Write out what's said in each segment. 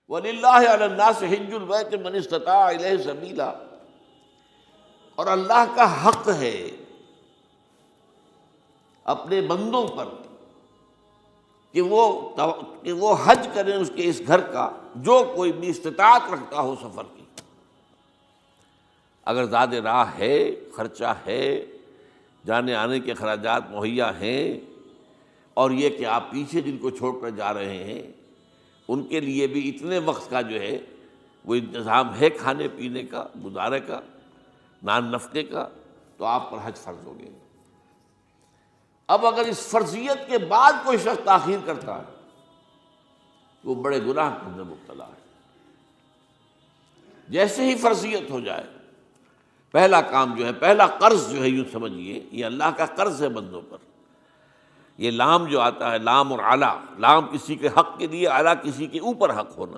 وَلِلَّهِ عَلَى النَّاسِ حِجُّ الْبَيْتِ مَنِ اسْتَطَاعَ إِلَيْهِ سَبِيلًا، اور اللہ کا حق ہے اپنے بندوں پر کہ وہ حج کریں اس کے اس گھر کا جو کوئی بھی استطاعت رکھتا ہو سفر کی۔ اگر زاد راہ ہے، خرچہ ہے، جانے آنے کے اخراجات مہیا ہیں، اور یہ کہ آپ پیچھے جن کو چھوڑ کر جا رہے ہیں ان کے لیے بھی اتنے وقت کا جو ہے وہ انتظام ہے کھانے پینے کا، گزارے کا، نان نفقے کا، تو آپ پر حج فرض ہو گئے۔ اب اگر اس فرضیت کے بعد کوئی شخص تاخیر کرتا ہے تو وہ بڑے گناہ کے اندر مبتلا ہے۔ جیسے ہی فرضیت ہو جائے، پہلا کام جو ہے، پہلا قرض جو ہے، یوں سمجھیے یہ اللہ کا قرض ہے بندوں پر۔ یہ لام جو آتا ہے، لام اور اعلیٰ، لام کسی کے حق کے لیے، اعلیٰ کسی کے اوپر حق ہونا۔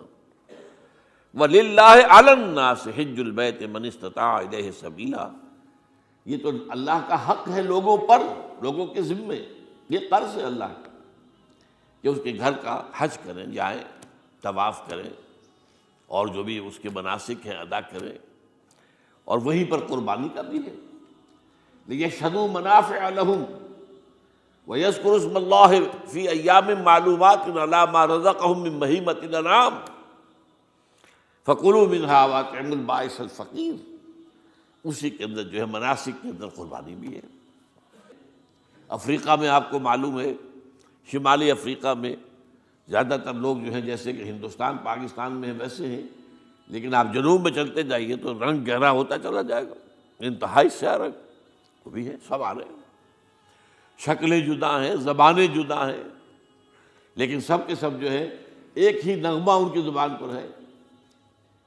وَلِلَّهِ عَلَى النَّاسِ حِجُّ الْبَيْتِ مَنِ اسْتَطَاعَ إِلَيْهِ سَبِيلًا، یہ تو اللہ کا حق ہے لوگوں پر، لوگوں کے ذمے، یہ قرض ہے اللہ کا کہ اس کے گھر کا حج کریں، جائیں، طواف کریں، اور جو بھی اس کے مناسک ہیں ادا کریں، اور وہیں پر قربانی کا بھی ہے۔ لِيَشْهَدُوا مَنَافِعَ لَهُمْ وَيَذْكُرُوا اسْمَ اللَّهِ فِي أَيَّامٍ مَّعْلُومَاتٍ عَلَىٰ مَا رَزَقَهُم مِّن بَهِيمَةِ الْأَنْعَامِ فَكُلُوا مِنْهَا وَأَطْعِمُوا الْبَائِسَ الْفَقِيرَ، اسی کے اندر جو ہے مناسک کے اندر قربانی بھی ہے۔ افریقہ میں آپ کو معلوم ہے، شمالی افریقہ میں زیادہ تر لوگ جو ہیں جیسے کہ ہندوستان پاکستان میں ویسے ہیں، لیکن آپ جنوب میں چلتے جائیے تو رنگ گہرا ہوتا چلا جائے گا، انتہائی سیاہ رنگ وہ بھی ہے، سب آ رہے ہیں، شکلیں جدا ہیں، زبانیں جدا ہیں، لیکن سب کے سب جو ہے ایک ہی نغمہ ان کی زبان پر ہے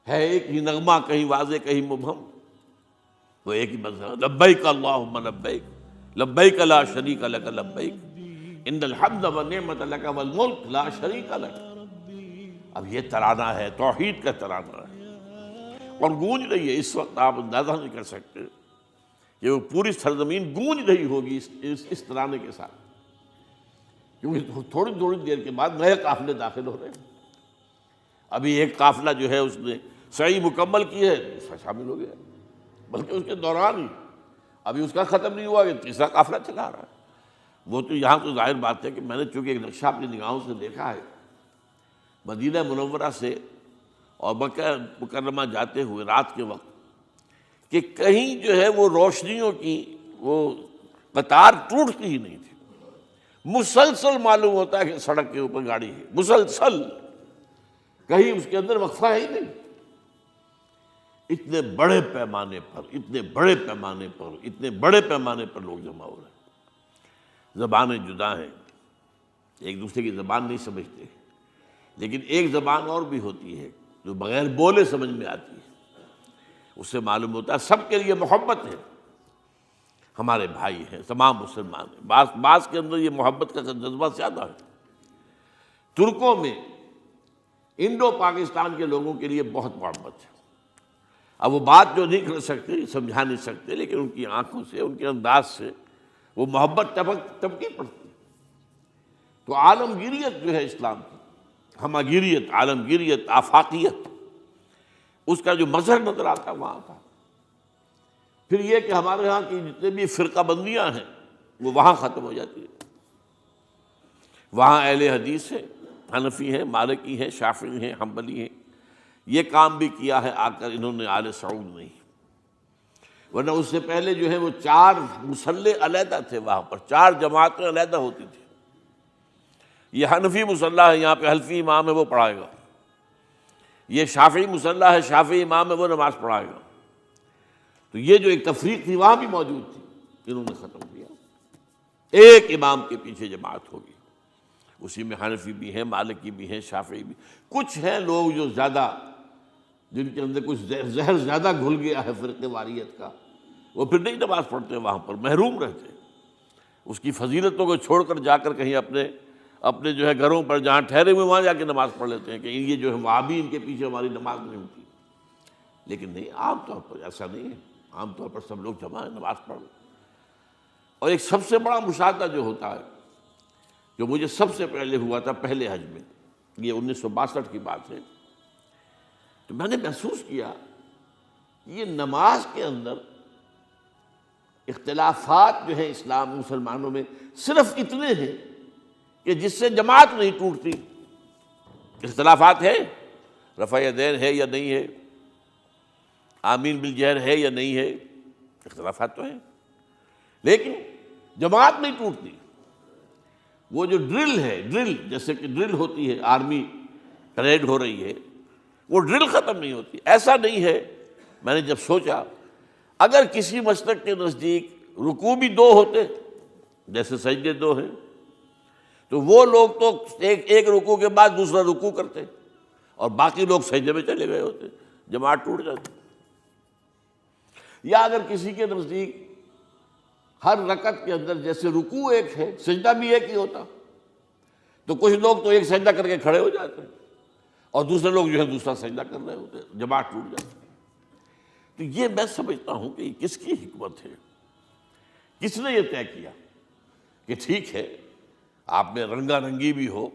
ایک ہی نغمہ، کہیں واضح کہیں مبہم، وہ ایک ہی مذہب، لبیک اللہم لبیک، لبیک لا شریک لک لبیک، ان الحمد والنعمت لک والملک لا شریک لک۔ اب یہ ترانہ ہے، توحید کا ترانہ ہے، اور گونج رہی ہے اس وقت، آپ اندازہ نہیں کر سکتے کہ وہ پوری سرزمین گونج رہی ہوگی اس ترانے کے ساتھ، کیونکہ تھوڑی تھوڑی دیر کے بعد نئے قافلے داخل ہو رہے ہیں۔ ابھی ایک قافلہ جو ہے اس نے سعی مکمل کی ہے، اس کا شامل ہو گیا، بلکہ اس کے دوران ہی ابھی اس کا ختم نہیں ہوا کہ تیسرا قافلہ چلا رہا ہے۔ وہ تو یہاں تو ظاہر بات ہے کہ میں نے چونکہ ایک نقشہ اپنی نگاہوں سے دیکھا ہے، مدینہ منورہ سے اور مکہ مکرمہ جاتے ہوئے رات کے وقت، کہ کہیں جو ہے وہ روشنیوں کی وہ قطار ٹوٹتی ہی نہیں تھی، مسلسل معلوم ہوتا ہے کہ سڑک کے اوپر گاڑی ہے، مسلسل، کہیں اس کے اندر وقفہ ہے ہی نہیں۔ اتنے بڑے پیمانے پر، اتنے بڑے پیمانے پر، اتنے بڑے پیمانے پر لوگ جمع ہو رہے ہیں۔ زبانیں جدا ہیں، ایک دوسرے کی زبان نہیں سمجھتے، لیکن ایک زبان اور بھی ہوتی ہے جو بغیر بولے سمجھ میں آتی ہے، اس سے معلوم ہوتا ہے سب کے لیے محبت ہے، ہمارے بھائی ہیں، تمام مسلمان ہیں۔ بعض کے اندر یہ محبت کا جذبہ زیادہ ہے۔ ترکوں میں انڈو پاکستان کے لوگوں کے لیے بہت محبت ہے۔ اب وہ بات جو نہیں کر سکتے، سمجھا نہیں سکتے، لیکن ان کی آنکھوں سے، ان کے انداز سے وہ محبت ٹپکی پڑتی ہے۔ تو عالمگیریت جو ہے اسلام کی، ہمگیریت، عالمگیریت، آفاقیت، اس کا جو مظہر نظر آتا ہے وہاں کا۔ پھر یہ کہ ہمارے ہاں کی جتنے بھی فرقہ بندیاں ہیں وہ وہاں ختم ہو جاتی ہیں۔ وہاں اہل حدیث ہیں، حنفی ہیں، مالکی ہیں، شافعی ہیں، حنبلی ہیں۔ یہ کام بھی کیا ہے آ کر انہوں نے آل سعود نہیں، ورنہ اس سے پہلے جو ہے وہ 4 مصلے علیحدہ تھے، وہاں پر 4 جماعتیں علیحدہ ہوتی تھی۔ یہ حنفی مصلی ہے، یہاں پہ حنفی امام ہے وہ پڑھائے گا، یہ شافعی مصلی ہے، شافعی امام ہے وہ نماز پڑھائے گا۔ تو یہ جو ایک تفریق تھی وہاں بھی موجود تھی، انہوں نے ختم کیا، ایک امام کے پیچھے جماعت ہوگی، اسی میں حنفی بھی ہیں، مالکی بھی ہیں، شافعی بھی۔ کچھ ہیں لوگ جو زیادہ، جن کے اندر کچھ زہر زیادہ گھل گیا ہے فرقے واریت کا، وہ پھر نہیں نماز پڑھتے، وہاں پر محروم رہتے، اس کی فضیلتوں کو چھوڑ کر جا کر کہیں اپنے جو ہے گھروں پر جہاں ٹھہرے ہوئے وہاں جا کے نماز پڑھ لیتے ہیں کہ یہ جو ہے وہابی، ان کے پیچھے ہماری نماز نہیں ہوتی۔ لیکن نہیں، عام طور پر ایسا نہیں ہے، عام طور پر سب لوگ جمع ہیں، نماز پڑھ۔ اور ایک سب سے بڑا مشاہدہ جو ہوتا ہے، جو مجھے سب سے پہلے ہوا تھا پہلے حج میں، یہ 1962 کی بات ہے، تو میں نے محسوس کیا یہ نماز کے اندر اختلافات جو ہیں اسلام مسلمانوں میں صرف اتنے ہیں کہ جس سے جماعت نہیں ٹوٹتی. اختلافات ہیں، رفع یدین ہے یا نہیں ہے، آمین بالجہر ہے یا نہیں ہے، اختلافات تو ہیں، لیکن جماعت نہیں ٹوٹتی. وہ جو ڈرل ہے، ڈرل جیسے کہ ڈرل ہوتی ہے، آرمی پریڈ ہو رہی ہے، وہ ڈرل ختم نہیں ہوتی. ایسا نہیں ہے. میں نے جب سوچا اگر کسی مسلک کے نزدیک رکوع بھی دو ہوتے جیسے سجدے دو ہیں، تو وہ لوگ تو ایک رکوع کے بعد دوسرا رکوع کرتے اور باقی لوگ سجدے میں چلے گئے ہوتے، جماعت ٹوٹ جاتی. یا اگر کسی کے نزدیک ہر رکعت کے اندر جیسے رکوع ایک ہے سجدہ بھی ایک ہی ہوتا، تو کچھ لوگ تو ایک سجدہ کر کے کھڑے ہو جاتے ہیں اور دوسرے لوگ جو ہے دوسرا سجدہ کر رہے ہوتے، جماعت ٹوٹ جاتی. تو یہ میں سمجھتا ہوں کہ یہ کس کی حکمت ہے، کس نے یہ طے کیا کہ ٹھیک ہے آپ میں رنگا رنگی بھی ہو،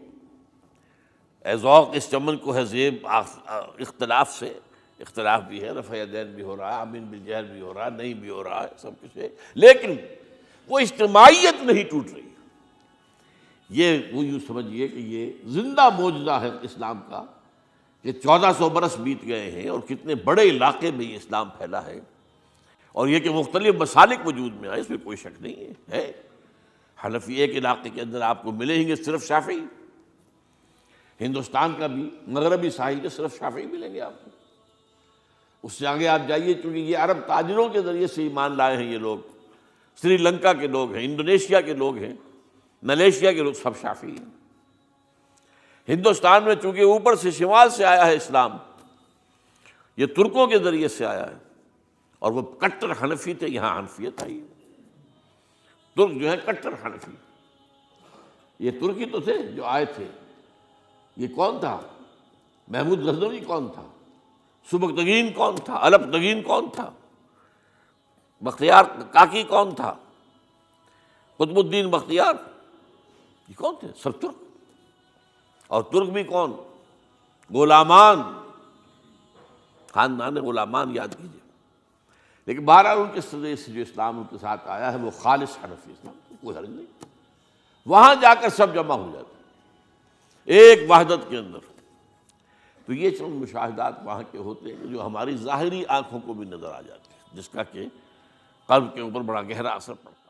اے ذوق اس چمن کو ہے زیب، اختلاف سے اختلاف بھی ہے، رفع یدین بھی ہو رہا ہے، آمین بالجہر بھی ہو رہا ہے، نہیں بھی ہو رہا ہے، سب کچھ ہے، لیکن وہ اجتماعیت نہیں ٹوٹ رہی. یہ وہ یوں سمجھیے کہ یہ زندہ معجزہ ہے اسلام کا کہ 1400 برس بیت گئے ہیں اور کتنے بڑے علاقے میں یہ اسلام پھیلا ہے. اور یہ کہ مختلف مسالک وجود میں آئے، اس میں کوئی شک نہیں ہے. حنفی ایک علاقے کے اندر آپ کو ملیں گے صرف شافعی، ہندوستان کا بھی مغربی ساحل کے صرف شافعی ملیں گے آپ کو. اس سے آگے آپ جائیے، چونکہ یہ عرب تاجروں کے ذریعے سے ایمان لائے ہیں، یہ لوگ سری لنکا کے لوگ ہیں، انڈونیشیا کے لوگ ہیں، ملیشیا کے لوگ، سب شافعی ہیں. ہندوستان میں چونکہ اوپر سے شمال سے آیا ہے اسلام، یہ ترکوں کے ذریعے سے آیا ہے اور وہ کٹر حنفی تھے، یہاں حنفیت آئی ہے. ترک جو ہے کٹر حنفی، یہ ترکی تو تھے جو آئے تھے. یہ کون تھا؟ محمود غزنوی کون تھا؟ سبکتگین کون تھا؟ الپتگین کون تھا؟ بختیار کاکی کون تھا؟ قطب الدین بختیار، یہ کون تھے؟ سب ترک. اور ترک بھی کون؟ غلامان، خاندان غلامان یاد کیجیے. لیکن بہرحال ان کے ذریعے سے جو اسلام ان کے ساتھ آیا ہے وہ خالص حنفی اسلام، کوئی حرج نہیں. وہاں جا کر سب جمع ہو جاتے ایک وحدت کے اندر. تو یہ چند مشاہدات وہاں کے ہوتے ہیں جو ہماری ظاہری آنکھوں کو بھی نظر آ جاتے ہیں، جس کا کہ قلب کے اوپر بڑا گہرا اثر پڑتا ہے.